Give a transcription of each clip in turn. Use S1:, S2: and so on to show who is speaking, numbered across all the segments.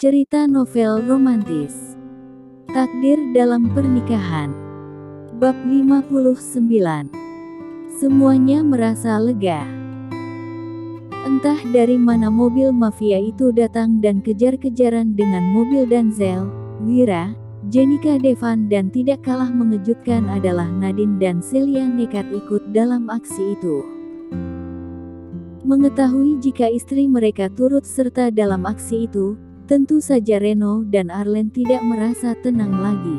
S1: Cerita novel romantis. Takdir dalam pernikahan. Bab 59. Semuanya merasa lega. Entah dari mana mobil mafia itu datang dan kejar-kejaran dengan mobil Denzel, Wira, Jenica Devan, dan tidak kalah mengejutkan adalah Nadine dan Celia nekat ikut dalam aksi itu. Mengetahui jika istri mereka turut serta dalam aksi itu, tentu saja Reno dan Arlen tidak merasa tenang lagi.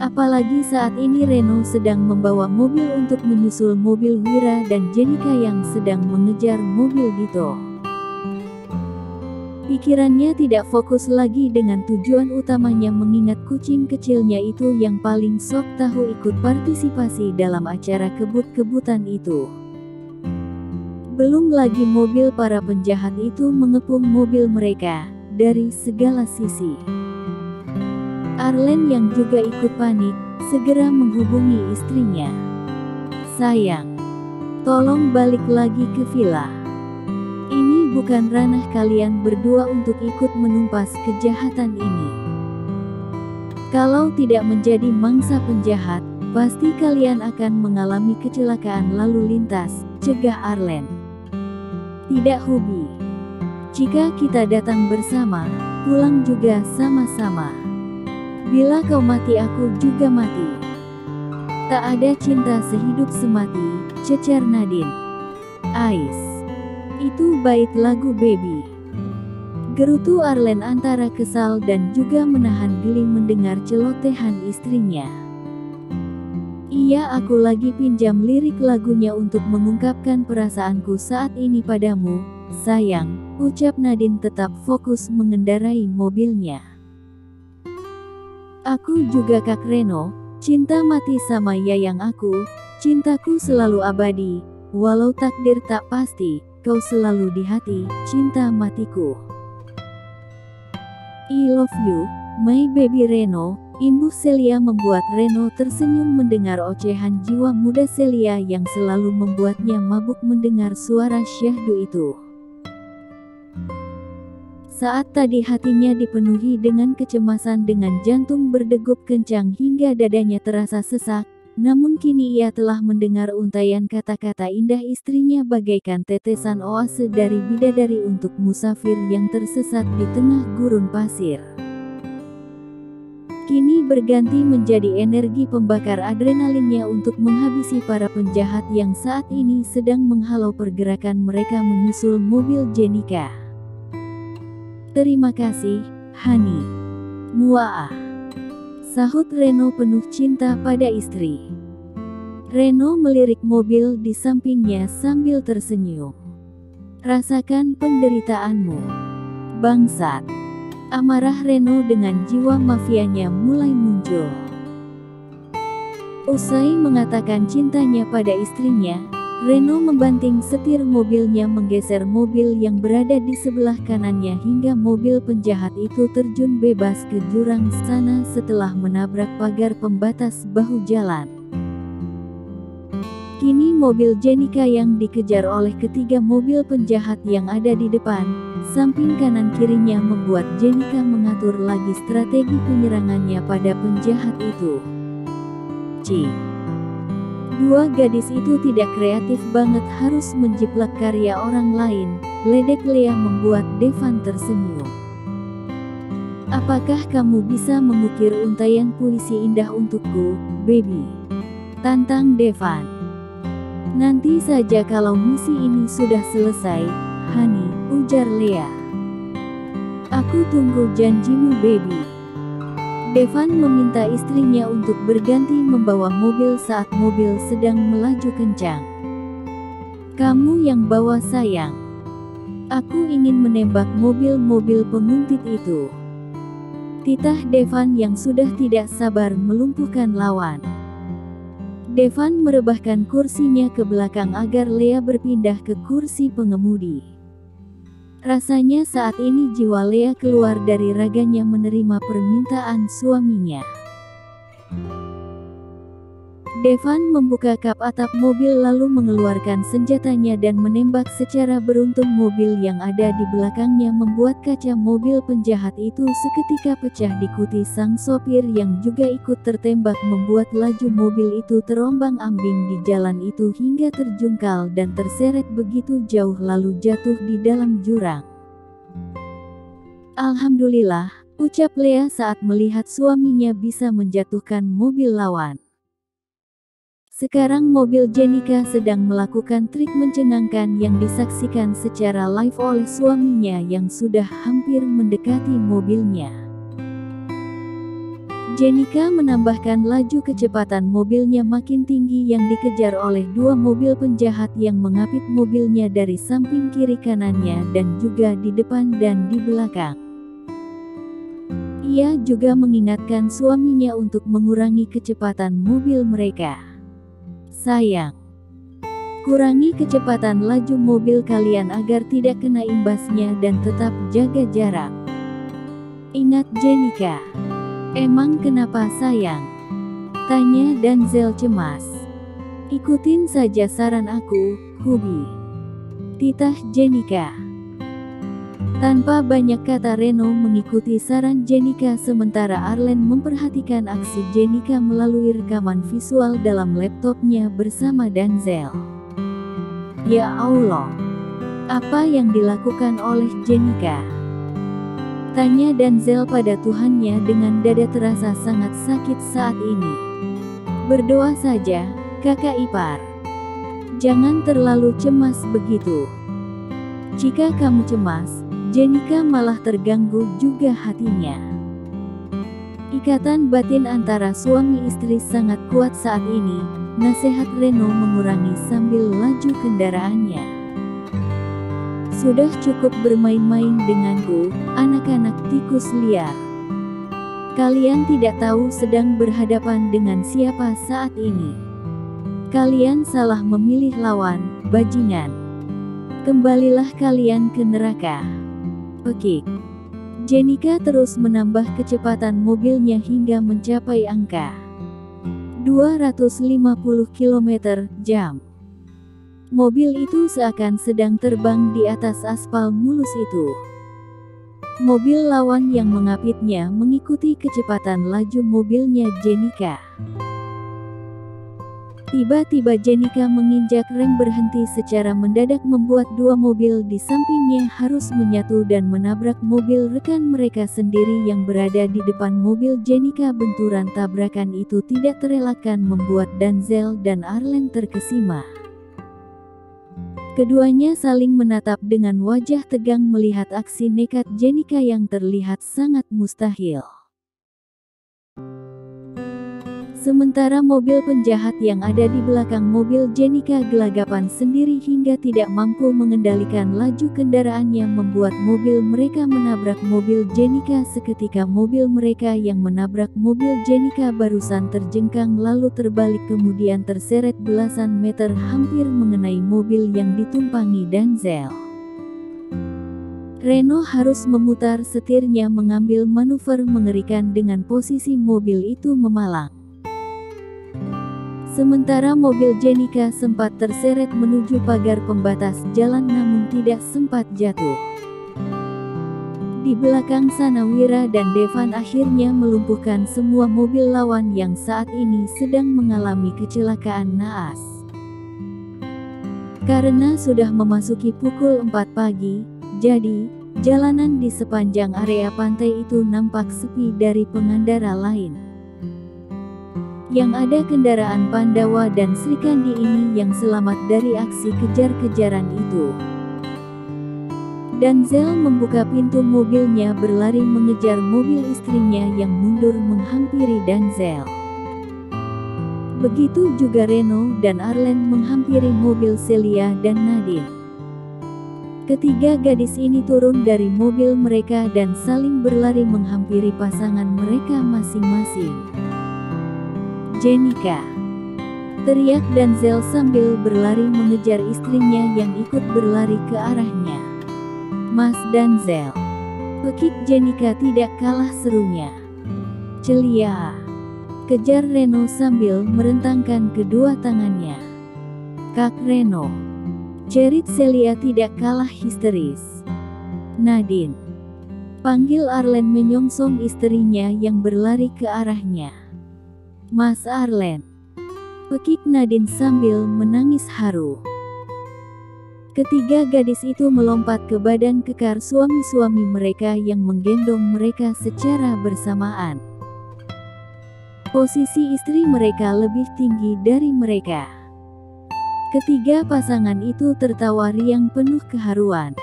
S1: Apalagi saat ini Reno sedang membawa mobil untuk menyusul mobil Wira dan Jenica yang sedang mengejar mobil Dito. Pikirannya tidak fokus lagi dengan tujuan utamanya mengingat kucing kecilnya itu yang paling sok tahu ikut partisipasi dalam acara kebut-kebutan itu. Belum lagi mobil para penjahat itu mengepung mobil mereka dari segala sisi. Arlen yang juga ikut panik, segera menghubungi istrinya. "Sayang, tolong balik lagi ke villa. Ini bukan ranah kalian berdua untuk ikut menumpas kejahatan ini. Kalau tidak menjadi mangsa penjahat, pasti kalian akan mengalami kecelakaan lalu lintas," cegah Arlen. "Tidak Hubi. Jika kita datang bersama, pulang juga sama-sama. Bila kau mati aku juga mati. Tak ada cinta sehidup semati," cecar Nadine. "Ais. Itu bait lagu Baby," gerutu Arlen antara kesal dan juga menahan geli mendengar celotehan istrinya. "Iya, aku lagi pinjam lirik lagunya untuk mengungkapkan perasaanku saat ini padamu, sayang," ucap Nadine tetap fokus mengendarai mobilnya. "Aku juga Kak Reno, cinta mati sama Yayang aku, cintaku selalu abadi, walau takdir tak pasti, kau selalu di hati, cinta matiku. I love you, my baby Reno," imbuh Celia membuat Reno tersenyum mendengar ocehan jiwa muda Celia yang selalu membuatnya mabuk mendengar suara syahdu itu. Saat tadi hatinya dipenuhi dengan kecemasan dengan jantung berdegup kencang hingga dadanya terasa sesak, namun kini ia telah mendengar untaian kata-kata indah istrinya bagaikan tetesan oase dari bidadari untuk musafir yang tersesat di tengah gurun pasir. Kini berganti menjadi energi pembakar adrenalinnya untuk menghabisi para penjahat yang saat ini sedang menghalau pergerakan mereka menyusul mobil Jenica. "Terima kasih, Hani. Muaah," sahut Reno penuh cinta pada istri. Reno melirik mobil di sampingnya sambil tersenyum. "Rasakan penderitaanmu, bangsat." Amarah Reno dengan jiwa mafianya mulai muncul. Usai mengatakan cintanya pada istrinya, Reno membanting setir mobilnya menggeser mobil yang berada di sebelah kanannya hingga mobil penjahat itu terjun bebas ke jurang sana setelah menabrak pagar pembatas bahu jalan. Kini mobil Jenica yang dikejar oleh ketiga mobil penjahat yang ada di depan, samping kanan kirinya membuat Jenica mengatur lagi strategi penyerangannya pada penjahat itu. "Dua gadis itu tidak kreatif banget harus menjiplak karya orang lain," ledek Lea membuat Devan tersenyum. "Apakah kamu bisa mengukir untaian puisi indah untukku, baby?" tantang Devan. "Nanti saja kalau misi ini sudah selesai, Hani," ujar Lea. "Aku tunggu janjimu baby." Devan meminta istrinya untuk berganti membawa mobil saat mobil sedang melaju kencang. "Kamu yang bawa sayang. Aku ingin menembak mobil-mobil penguntit itu," titah Devan yang sudah tidak sabar melumpuhkan lawan. Devan merebahkan kursinya ke belakang agar Lea berpindah ke kursi pengemudi. Rasanya saat ini jiwa Lea keluar dari raganya menerima permintaan suaminya. Devan membuka kap atap mobil lalu mengeluarkan senjatanya dan menembak secara beruntun mobil yang ada di belakangnya, membuat kaca mobil penjahat itu seketika pecah. Diikuti sang sopir yang juga ikut tertembak, membuat laju mobil itu terombang-ambing di jalan itu hingga terjungkal dan terseret begitu jauh lalu jatuh di dalam jurang. "Alhamdulillah," ucap Lea saat melihat suaminya bisa menjatuhkan mobil lawan. Sekarang mobil Jenika sedang melakukan trik mencengangkan yang disaksikan secara live oleh suaminya yang sudah hampir mendekati mobilnya. Jenika menambahkan laju kecepatan mobilnya makin tinggi yang dikejar oleh dua mobil penjahat yang mengapit mobilnya dari samping kiri kanannya dan juga di depan dan di belakang. Ia juga mengingatkan suaminya untuk mengurangi kecepatan mobil mereka. "Sayang, kurangi kecepatan laju mobil kalian agar tidak kena imbasnya dan tetap jaga jarak. Ingat Jenika." "Emang kenapa sayang?" tanya Denzel cemas. "Ikutin saja saran aku, Hubby," titah Jenika. Tanpa banyak kata Reno mengikuti saran Jenika sementara Arlen memperhatikan aksi Jenika melalui rekaman visual dalam laptopnya bersama Denzel. "Ya Allah, apa yang dilakukan oleh Jenika?" tanya Denzel pada Tuhannya dengan dada terasa sangat sakit saat ini. "Berdoa saja, kakak ipar. Jangan terlalu cemas begitu. Jika kamu cemas, Jenika malah terganggu juga hatinya." Ikatan batin antara suami istri sangat kuat saat ini, nasihat Reno mengurangi sambil laju kendaraannya. "Sudah cukup bermain-main denganku, anak-anak tikus liar. Kalian tidak tahu sedang berhadapan dengan siapa saat ini. Kalian salah memilih lawan, bajingan. Kembalilah kalian ke neraka." Pekik. Jenika terus menambah kecepatan mobilnya hingga mencapai angka 250 km/jam. Mobil itu seakan sedang terbang di atas aspal mulus itu. Mobil lawan yang mengapitnya mengikuti kecepatan laju mobilnya Jenika. Tiba-tiba Jenika menginjak rem berhenti secara mendadak, membuat dua mobil di sampingnya harus menyatu dan menabrak mobil rekan mereka sendiri yang berada di depan mobil Jenika. Benturan tabrakan itu tidak terelakkan membuat Denzel dan Arlen terkesima. Keduanya saling menatap dengan wajah tegang melihat aksi nekat Jenika yang terlihat sangat mustahil. Sementara mobil penjahat yang ada di belakang mobil Jenika gelagapan sendiri hingga tidak mampu mengendalikan laju kendaraannya, membuat mobil mereka menabrak mobil Jenika. Seketika mobil mereka yang menabrak mobil Jenika barusan terjengkang lalu terbalik kemudian terseret belasan meter hampir mengenai mobil yang ditumpangi Denzel. Reno harus memutar setirnya mengambil manuver mengerikan dengan posisi mobil itu memalang. Sementara mobil Jenika sempat terseret menuju pagar pembatas jalan namun tidak sempat jatuh. Di belakang sana Wira dan Devan akhirnya melumpuhkan semua mobil lawan yang saat ini sedang mengalami kecelakaan naas. Karena sudah memasuki pukul 4 pagi, jadi jalanan di sepanjang area pantai itu nampak sepi dari pengendara lain. Yang ada kendaraan Pandawa dan Srikandi ini yang selamat dari aksi kejar-kejaran itu. Denzel membuka pintu mobilnya berlari mengejar mobil istrinya yang mundur menghampiri Denzel. Begitu juga Reno dan Arlen menghampiri mobil Celia dan Nadine. Ketiga gadis ini turun dari mobil mereka dan saling berlari menghampiri pasangan mereka masing-masing. "Jenika!" teriak Denzel sambil berlari mengejar istrinya yang ikut berlari ke arahnya. "Mas Denzel!" pekik Jenika tidak kalah serunya. "Celia, kejar Reno sambil merentangkan kedua tangannya. "Kak Reno." Jerit Celia tidak kalah histeris. "Nadine." Panggil Arlen menyongsong istrinya yang berlari ke arahnya. "Mas Arlen." Pekik Nadine sambil menangis haru. Ketiga gadis itu melompat ke badan kekar suami-suami mereka yang menggendong mereka secara bersamaan. Posisi istri mereka lebih tinggi dari mereka. Ketiga pasangan itu tertawa riang penuh keharuan.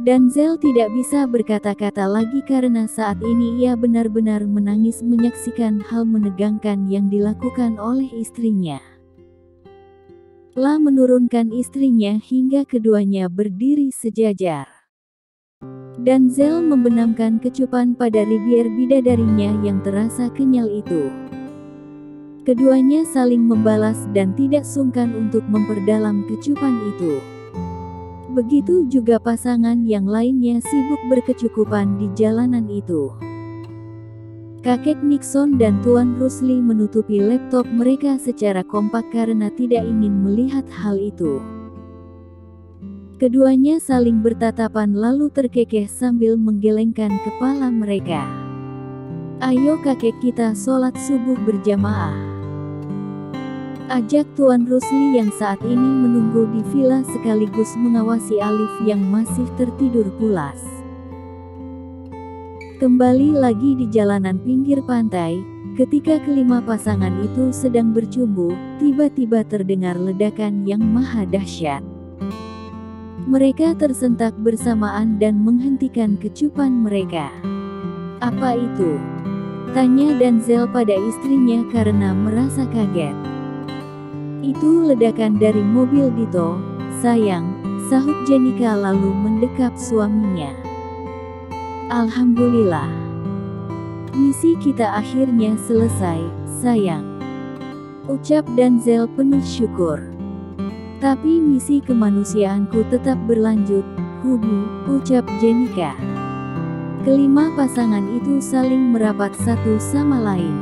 S1: Denzel tidak bisa berkata-kata lagi karena saat ini ia benar-benar menangis menyaksikan hal menegangkan yang dilakukan oleh istrinya. Telah menurunkan istrinya hingga keduanya berdiri sejajar. Denzel membenamkan kecupan pada bibir bidadarinya yang terasa kenyal itu. Keduanya saling membalas dan tidak sungkan untuk memperdalam kecupan itu. Begitu juga pasangan yang lainnya sibuk berkecukupan di jalanan itu. Kakek Nixon dan Tuan Rusli menutupi laptop mereka secara kompak karena tidak ingin melihat hal itu. Keduanya saling bertatapan lalu terkekeh sambil menggelengkan kepala mereka. "Ayo kakek, kita sholat subuh berjamaah," ajak Tuan Rusli yang saat ini menunggu di villa sekaligus mengawasi Alif yang masih tertidur pulas. Kembali lagi di jalanan pinggir pantai, ketika kelima pasangan itu sedang bercumbu, tiba-tiba terdengar ledakan yang maha dahsyat. Mereka tersentak bersamaan dan menghentikan kecupan mereka. "Apa itu?" tanya Denzel pada istrinya karena merasa kaget. "Itu ledakan dari mobil Dito, sayang," sahut Jenika lalu mendekap suaminya. "Alhamdulillah. Misi kita akhirnya selesai, sayang," ucap Denzel penuh syukur. "Tapi misi kemanusiaanku tetap berlanjut, Hubi," ucap Jenika. Kelima pasangan itu saling merapat satu sama lain.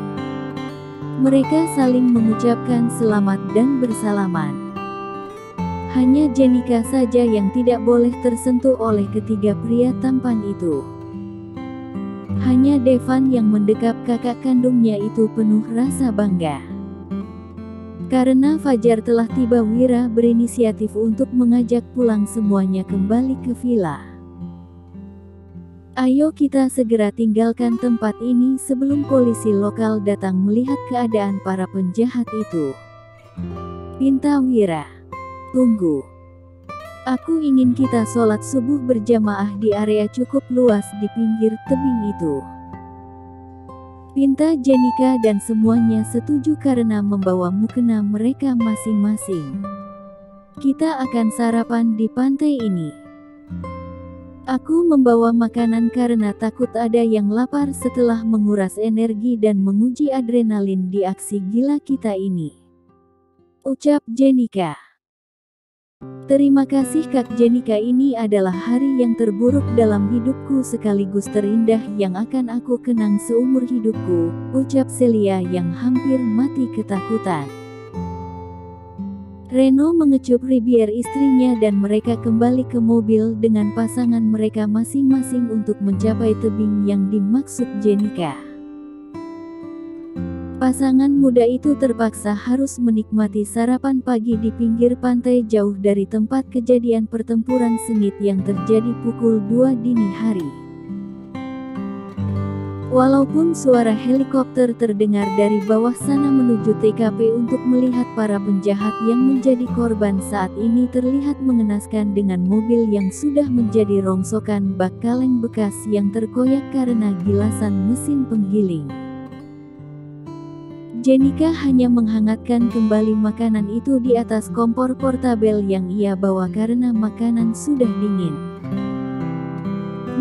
S1: Mereka saling mengucapkan selamat dan bersalaman. Hanya Jenika saja yang tidak boleh tersentuh oleh ketiga pria tampan itu. Hanya Devan yang mendekap kakak kandungnya itu penuh rasa bangga. Karena Fajar telah tiba, Wira berinisiatif untuk mengajak pulang semuanya kembali ke villa. "Ayo kita segera tinggalkan tempat ini sebelum polisi lokal datang melihat keadaan para penjahat itu," pinta Wira. "Tunggu. Aku ingin kita sholat subuh berjamaah di area cukup luas di pinggir tebing itu," pinta Jenika dan semuanya setuju karena membawa mukena mereka masing-masing. "Kita akan sarapan di pantai ini. Aku membawa makanan karena takut ada yang lapar setelah menguras energi dan menguji adrenalin di aksi gila kita ini," ucap Jenika. "Terima kasih Kak Jenika, ini adalah hari yang terburuk dalam hidupku sekaligus terindah yang akan aku kenang seumur hidupku," ucap Celia yang hampir mati ketakutan. Reno mengecup bibir istrinya dan mereka kembali ke mobil dengan pasangan mereka masing-masing untuk mencapai tebing yang dimaksud Jenika. Pasangan muda itu terpaksa harus menikmati sarapan pagi di pinggir pantai jauh dari tempat kejadian pertempuran sengit yang terjadi pukul 2 dini hari. Walaupun suara helikopter terdengar dari bawah sana menuju TKP untuk melihat para penjahat yang menjadi korban saat ini terlihat mengenaskan dengan mobil yang sudah menjadi rongsokan bak kaleng bekas yang terkoyak karena gilasan mesin penggiling. Jenika hanya menghangatkan kembali makanan itu di atas kompor portabel yang ia bawa karena makanan sudah dingin.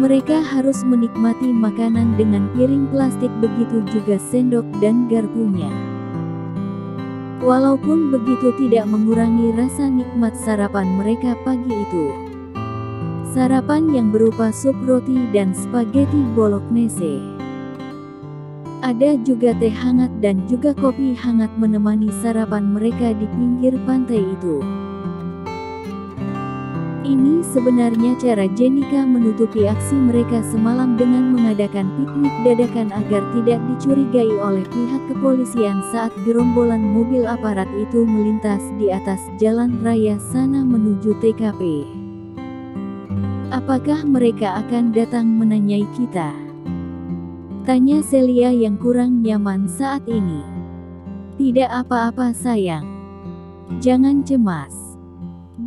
S1: Mereka harus menikmati makanan dengan piring plastik, begitu juga sendok dan garpunya. Walaupun begitu tidak mengurangi rasa nikmat sarapan mereka pagi itu. Sarapan yang berupa sup roti dan spaghetti bolognese. Ada juga teh hangat dan juga kopi hangat menemani sarapan mereka di pinggir pantai itu. Ini sebenarnya cara Jenika menutupi aksi mereka semalam dengan mengadakan piknik dadakan agar tidak dicurigai oleh pihak kepolisian saat gerombolan mobil aparat itu melintas di atas jalan raya sana menuju TKP. Apakah mereka akan datang menanyai kita? Tanya Celia yang kurang nyaman saat ini. Tidak apa-apa sayang. Jangan cemas.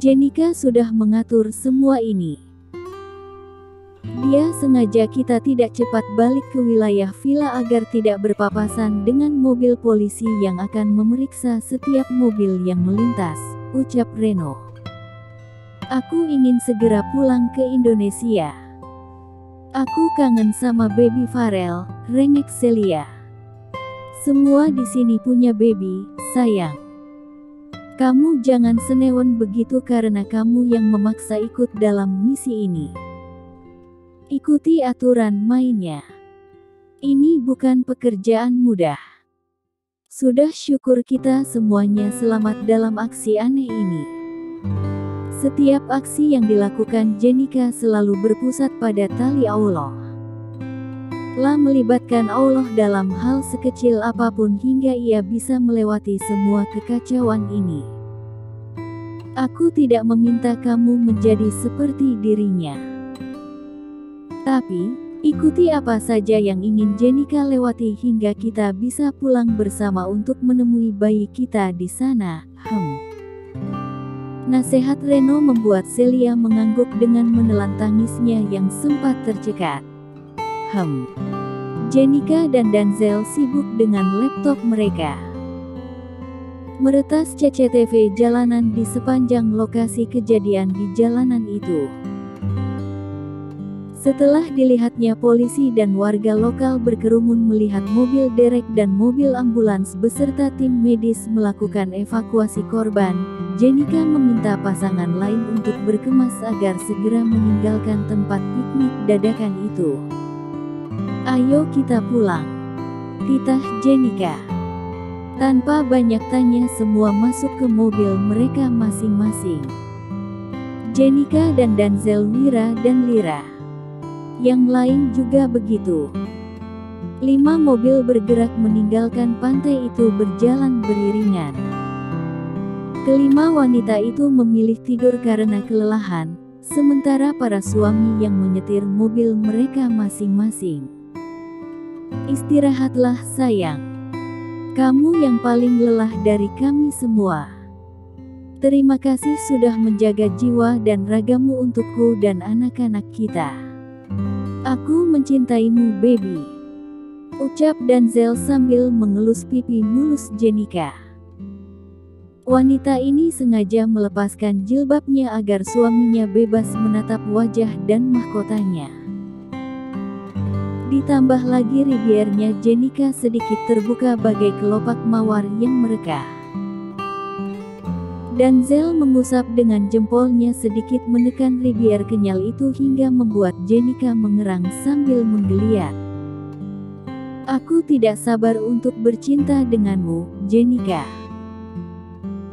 S1: Jenika sudah mengatur semua ini. Dia sengaja kita tidak cepat balik ke wilayah villa agar tidak berpapasan dengan mobil polisi yang akan memeriksa setiap mobil yang melintas, ucap Reno. Aku ingin segera pulang ke Indonesia. Aku kangen sama baby Farel, rengek Celia. Semua di sini punya baby, sayang. Kamu jangan senewan begitu karena kamu yang memaksa ikut dalam misi ini. Ikuti aturan mainnya. Ini bukan pekerjaan mudah. Sudah syukur kita semuanya selamat dalam aksi aneh ini. Setiap aksi yang dilakukan Jenika selalu berpusat pada tali Allah. Lah melibatkan Allah dalam hal sekecil apapun hingga ia bisa melewati semua kekacauan ini. Aku tidak meminta kamu menjadi seperti dirinya. Tapi, ikuti apa saja yang ingin Jenika lewati hingga kita bisa pulang bersama untuk menemui bayi kita di sana. Nasihat Reno membuat Celia mengangguk dengan menelan tangisnya yang sempat tercekat. Jenika dan Denzel sibuk dengan laptop mereka. Meretas CCTV jalanan di sepanjang lokasi kejadian di jalanan itu. Setelah dilihatnya polisi dan warga lokal berkerumun melihat mobil derek dan mobil ambulans beserta tim medis melakukan evakuasi korban, Jenika meminta pasangan lain untuk berkemas agar segera meninggalkan tempat piknik dadakan itu. Ayo kita pulang. Titah Jenika. Tanpa banyak tanya semua masuk ke mobil mereka masing-masing. Jenika dan Denzel, Wira dan Lira. Yang lain juga begitu. 5 mobil bergerak meninggalkan pantai itu berjalan beriringan. Kelima wanita itu memilih tidur karena kelelahan, sementara para suami yang menyetir mobil mereka masing-masing. Istirahatlah sayang. Kamu yang paling lelah dari kami semua. Terima kasih sudah menjaga jiwa dan ragamu untukku dan anak-anak kita. Aku mencintaimu baby. Ucap Denzel sambil mengelus pipi mulus Jenika. Wanita ini sengaja melepaskan jilbabnya agar suaminya bebas menatap wajah dan mahkotanya. Ditambah lagi ribiernya Jenika sedikit terbuka bagai kelopak mawar yang merekah. Denzel mengusap dengan jempolnya sedikit menekan ribier kenyal itu hingga membuat Jenika mengerang sambil menggeliat. Aku tidak sabar untuk bercinta denganmu, Jenika.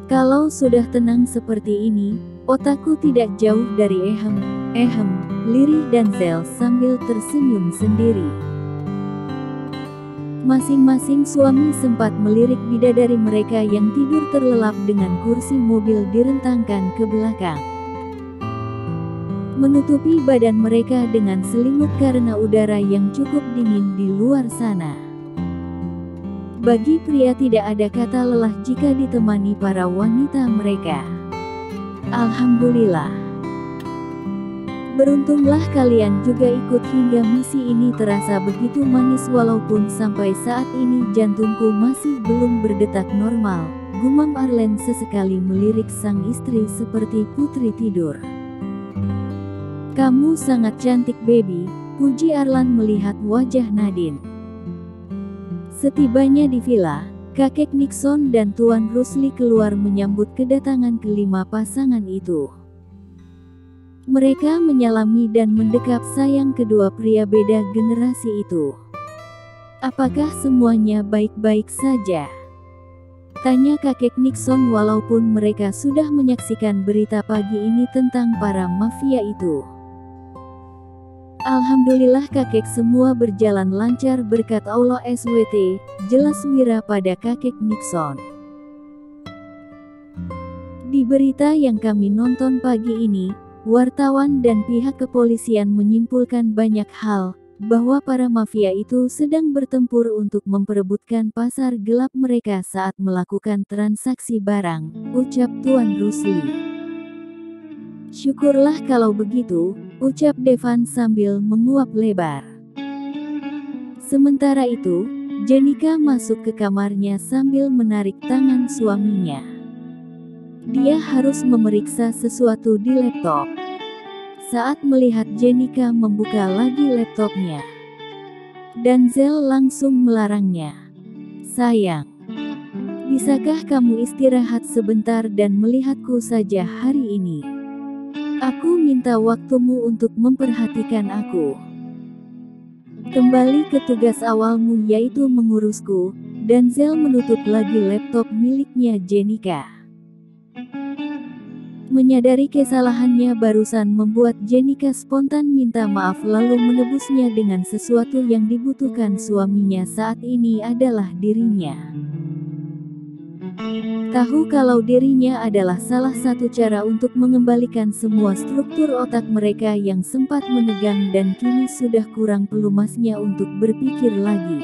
S1: Kalau sudah tenang seperti ini, otakku tidak jauh dari lirih Denzel sambil tersenyum sendiri. Masing-masing suami sempat melirik bidadari mereka yang tidur terlelap dengan kursi mobil direntangkan ke belakang, menutupi badan mereka dengan selimut karena udara yang cukup dingin di luar sana. Bagi pria tidak ada kata lelah jika ditemani para wanita mereka. Alhamdulillah. Beruntunglah kalian juga ikut hingga misi ini terasa begitu manis walaupun sampai saat ini jantungku masih belum berdetak normal, gumam Arlen sesekali melirik sang istri seperti putri tidur. Kamu sangat cantik baby, puji Arlan melihat wajah Nadine. Setibanya di villa, kakek Nixon dan Tuan Rusli keluar menyambut kedatangan kelima pasangan itu. Mereka menyalami dan mendekap sayang kedua pria beda generasi itu. Apakah semuanya baik-baik saja? Tanya kakek Nixon walaupun mereka sudah menyaksikan berita pagi ini tentang para mafia itu. Alhamdulillah kakek, semua berjalan lancar berkat Allah SWT, jelas Wira pada kakek Nixon. Di berita yang kami nonton pagi ini, wartawan dan pihak kepolisian menyimpulkan banyak hal, bahwa para mafia itu sedang bertempur untuk memperebutkan pasar gelap mereka saat melakukan transaksi barang, ucap Tuan Rusli. Syukurlah kalau begitu, ucap Devan sambil menguap lebar. Sementara itu, Jenika masuk ke kamarnya sambil menarik tangan suaminya. Dia harus memeriksa sesuatu di laptop. Saat melihat Jenika membuka lagi laptopnya, Denzel langsung melarangnya. Sayang, bisakah kamu istirahat sebentar dan melihatku saja hari ini? Aku minta waktumu untuk memperhatikan aku. Kembali ke tugas awalmu, yaitu mengurusku. Denzel menutup lagi laptop miliknya Jenika. Menyadari kesalahannya barusan membuat Jenika spontan minta maaf lalu menebusnya dengan sesuatu yang dibutuhkan suaminya saat ini adalah dirinya. Tahu kalau dirinya adalah salah satu cara untuk mengembalikan semua struktur otak mereka yang sempat menegang dan kini sudah kurang pelumasnya untuk berpikir lagi.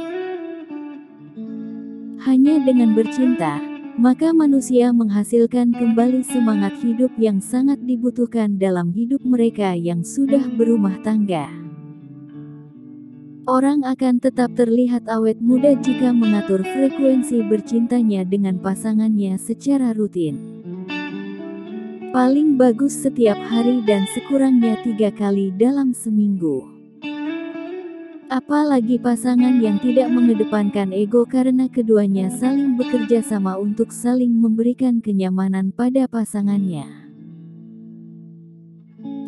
S1: Hanya dengan bercinta, maka manusia menghasilkan kembali semangat hidup yang sangat dibutuhkan dalam hidup mereka yang sudah berumah tangga. Orang akan tetap terlihat awet muda jika mengatur frekuensi bercintanya dengan pasangannya secara rutin. Paling bagus setiap hari dan sekurangnya 3 kali dalam seminggu. Apalagi pasangan yang tidak mengedepankan ego karena keduanya saling bekerja sama untuk saling memberikan kenyamanan pada pasangannya.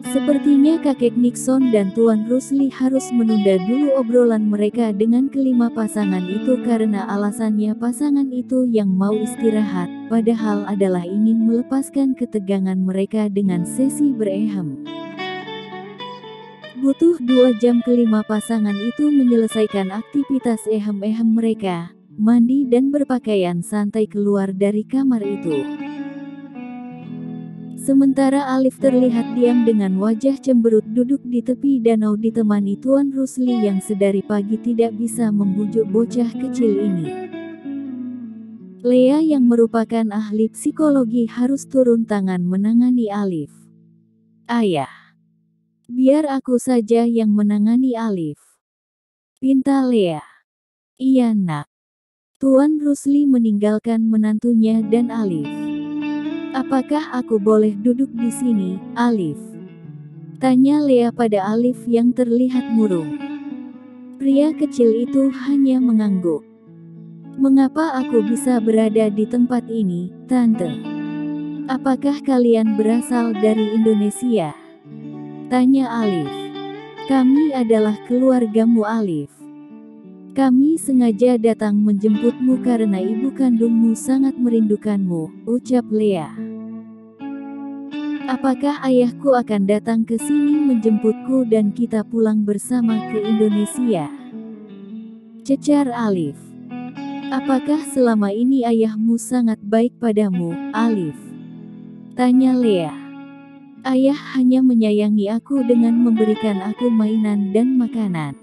S1: Sepertinya kakek Nixon dan Tuan Rusli harus menunda dulu obrolan mereka dengan kelima pasangan itu karena alasannya pasangan itu yang mau istirahat, padahal adalah ingin melepaskan ketegangan mereka dengan sesi berehem. Butuh 2 jam kelima pasangan itu menyelesaikan aktivitas ehem-ehem mereka, mandi dan berpakaian santai keluar dari kamar itu. Sementara Alif terlihat diam dengan wajah cemberut duduk di tepi danau ditemani Tuan Rusli yang sedari pagi tidak bisa membujuk bocah kecil ini. Lea yang merupakan ahli psikologi harus turun tangan menangani Alif. Ayah, biar aku saja yang menangani Alif, pinta Lea. Iya nak. Tuan Rusli meninggalkan menantunya dan Alif. Apakah aku boleh duduk di sini, Alif? Tanya Lea pada Alif yang terlihat murung. Pria kecil itu hanya mengangguk. Mengapa aku bisa berada di tempat ini, Tante? Apakah kalian berasal dari Indonesia? Tanya Alif. Kami adalah keluargamu Alif. Kami sengaja datang menjemputmu karena ibu kandungmu sangat merindukanmu, ucap Lea. Apakah ayahku akan datang ke sini menjemputku dan kita pulang bersama ke Indonesia? Cecar Alif. Apakah selama ini ayahmu sangat baik padamu, Alif? Tanya Lea. Ayah hanya menyayangi aku dengan memberikan aku mainan dan makanan.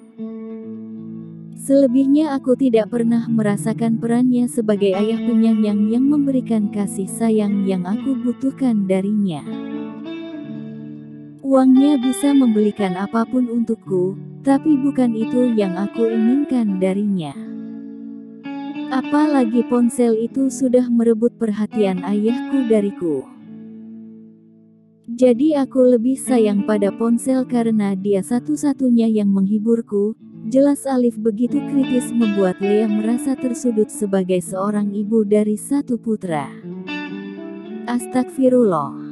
S1: Selebihnya aku tidak pernah merasakan perannya sebagai ayah penyayang yang memberikan kasih sayang yang aku butuhkan darinya. Uangnya bisa membelikan apapun untukku, tapi bukan itu yang aku inginkan darinya. Apalagi ponsel itu sudah merebut perhatian ayahku dariku. Jadi aku lebih sayang pada ponsel karena dia satu-satunya yang menghiburku, jelas Alif. Begitu kritis membuat Lea merasa tersudut sebagai seorang ibu dari satu putra. Astagfirullah.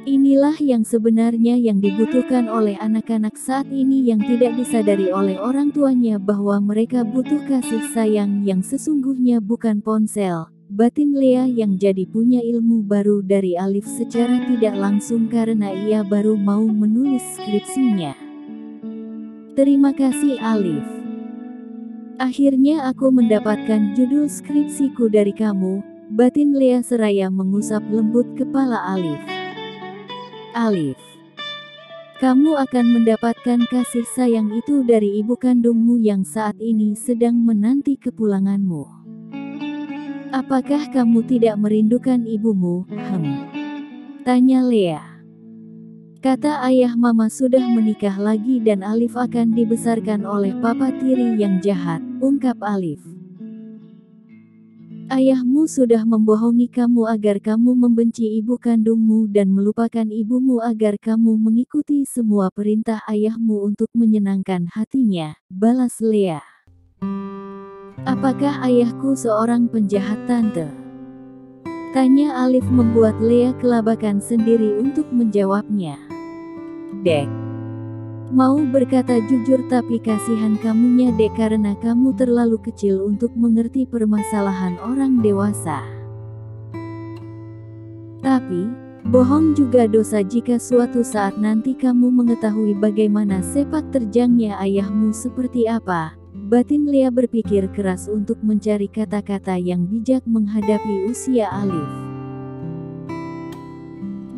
S1: Inilah yang sebenarnya yang dibutuhkan oleh anak-anak saat ini yang tidak disadari oleh orang tuanya bahwa mereka butuh kasih sayang yang sesungguhnya bukan ponsel. Batin Lea yang jadi punya ilmu baru dari Alif secara tidak langsung karena ia baru mau menulis skripsinya. Terima kasih Alif. Akhirnya aku mendapatkan judul skripsiku dari kamu, batin Lea seraya mengusap lembut kepala Alif. Alif, kamu akan mendapatkan kasih sayang itu dari ibu kandungmu yang saat ini sedang menanti kepulanganmu. Apakah kamu tidak merindukan ibumu? Tanya Lea. Kata ayah mama sudah menikah lagi dan Alif akan dibesarkan oleh papa tiri yang jahat, ungkap Alif. Ayahmu sudah membohongi kamu agar kamu membenci ibu kandungmu dan melupakan ibumu agar kamu mengikuti semua perintah ayahmu untuk menyenangkan hatinya, balas Lea. Apakah ayahku seorang penjahat tante? Tanya Alif membuat Lea kelabakan sendiri untuk menjawabnya. Dek. Mau berkata jujur tapi kasihan kamunya dek karena kamu terlalu kecil untuk mengerti permasalahan orang dewasa. Tapi, bohong juga dosa jika suatu saat nanti kamu mengetahui bagaimana sepak terjangnya ayahmu seperti apa. Batin Lea berpikir keras untuk mencari kata-kata yang bijak menghadapi usia Alif.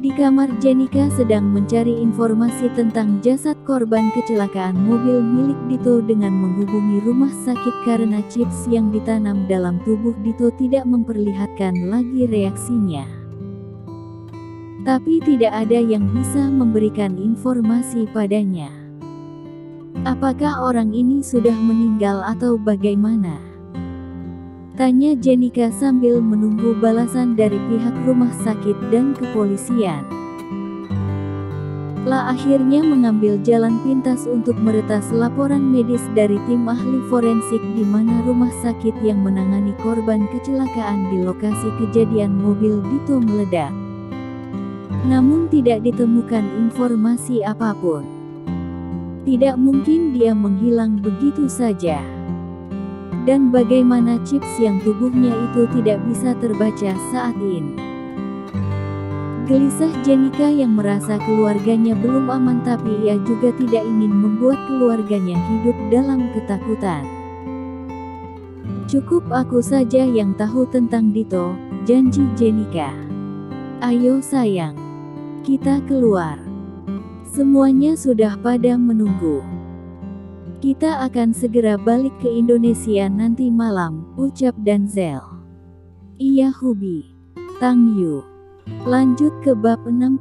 S1: Di kamar Jenika sedang mencari informasi tentang jasad korban kecelakaan mobil milik Dito dengan menghubungi rumah sakit karena chips yang ditanam dalam tubuh Dito tidak memperlihatkan lagi reaksinya. Tapi tidak ada yang bisa memberikan informasi padanya. Apakah orang ini sudah meninggal atau bagaimana? Tanya Jenika sambil menunggu balasan dari pihak rumah sakit dan kepolisian. La akhirnya mengambil jalan pintas untuk meretas laporan medis dari tim ahli forensik di mana rumah sakit yang menangani korban kecelakaan di lokasi kejadian mobil Dito meledak. Namun tidak ditemukan informasi apapun. Tidak mungkin dia menghilang begitu saja. Dan bagaimana chips yang tubuhnya itu tidak bisa terbaca saat ini. Gelisah Jenika yang merasa keluarganya belum aman tapi ia juga tidak ingin membuat keluarganya hidup dalam ketakutan. Cukup aku saja yang tahu tentang Dito, janji Jenika. Ayo sayang, kita keluar. Semuanya sudah pada menunggu. Kita akan segera balik ke Indonesia nanti malam, ucap Denzel. Iya Hubi. Tang Yu. Lanjut ke bab 60.